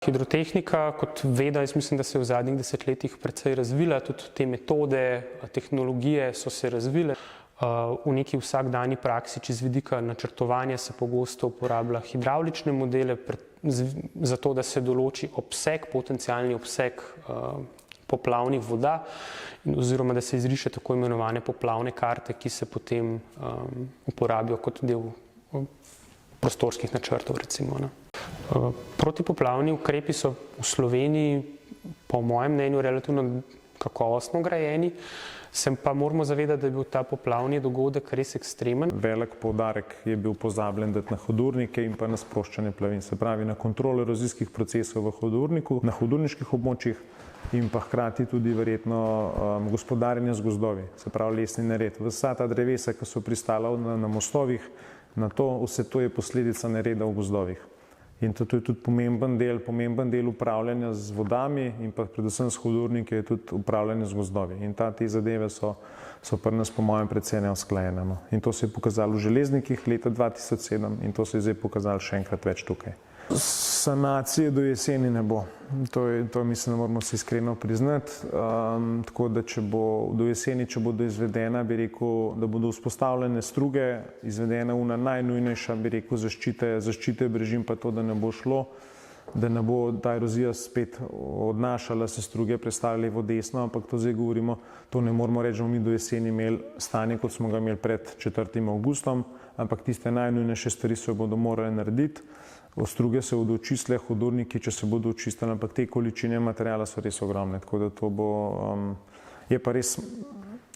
Hidrotehnika kot veda, jaz mislim, da se je v zadnjih desetletjih precej razvila, tudi te metode, tehnologije so se razvile. V neki vsakdanji praksi, če z vidika načrtovanja, se pogosto uporablja hidravlične modele, zato da se določi obseg, potencialni obseg poplavnih voda, oziroma da se izriše tako imenovane poplavne karte, ki se potem uporabijo kot del prostorskih načrtov, recimo. Protipoplavni ukrepi so v Sloveniji, po mojem mnenju, relativno kakovostno grajeni, se pa moramo zavedati, da je bil ta poplavni dogodek res ekstremen. Velik poudarek je bil pozabljen dati na hodurnike in pa na sproščanje plavin, se pravi na kontrolo erozijskih procesov v hodurniku, na hodurniških območjih in pa hkrati tudi verjetno gospodarjenje z gozdovi, se pravi lesni nered. Vsa ta drevesa, ki so pristala na mostovih, vse to je posledica nereda v gozdovih. In to je tudi pomemben del upravljanja z vodami in pa predvsem s hodurniki je tudi upravljanje z gozdovi. In te zadeve so pri nas po mojem precej neusklajene. In to se je pokazalo v železnikih leta 2007 in to se je zdaj pokazalo še enkrat več tukaj. Sanacije do jeseni ne bo. To mislim, da moramo se iskreno priznati. Tako da če bo do jeseni, če bodo izvedena, bi rekel, da bodo vzpostavljene struge, izvedena najnujnejša, bi rekel, zaščite brežin, pa to, da ne bo šlo, da ne bo ta erozija spet odnašala, se struge prestavili v desno, ampak to zdaj govorimo, to ne moramo reči, da bomo mi do jeseni imeli stanje, kot smo ga imeli pred 4. avgustom, ampak tiste najnujnejše stvari se bodo morali narediti. Struge se bodo očistile, hodurniki, če se bodo očistili, ampak te količine materijala so res ogromne, tako da to bo, je pa res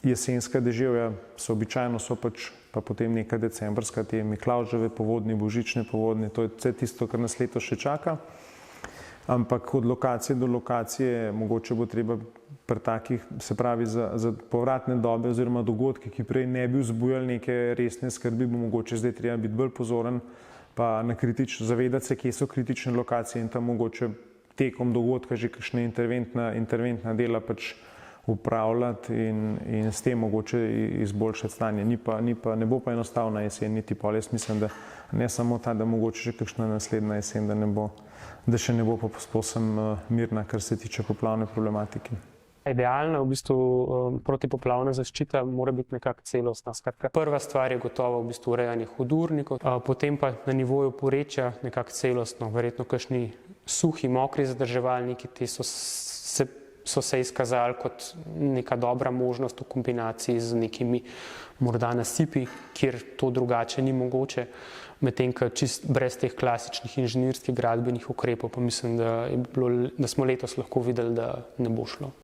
jesenska deževja, običajno so pač, pa potem neka decembrska, te Miklavževe povodnje, božične povodnje, to je vse tisto, kar nas letos še čaka, ampak od lokacije do lokacije mogoče bo treba pri takih, se pravi za povratne dobe oziroma dogodke, ki prej ne bi vzbujali neke resne skrbi, bo mogoče zdaj treba biti bolj pozoren, pa zavedati se, kje so kritične lokacije in tam mogoče tekom dogodka že kakšne interventna dela pač upravljati in s tem mogoče izboljšati stanje. Ne bo pa enostavna jesen, niti pol. Jaz mislim, da ne samo ta, da mogoče že kakšna naslednja jesen, da še ne bo pa povsem mirna, kar se tiče poplavne problematike. Idealna v bistvu protipoplavna zaščita mora biti nekako celostna. Skratka, prva stvar je gotovo v bistvu urejanje hodurnikov, potem pa na nivoju porečja nekako celostno, verjetno kakšni suhi, mokri zadrževalniki, ti so se izkazali kot neka dobra možnost v kombinaciji z nekimi morda nasipi, kjer to drugače ni mogoče, medtem ko čist brez teh klasičnih inženirskih gradbenih ukrepov pa mislim, da smo letos lahko videli, da ne bo šlo.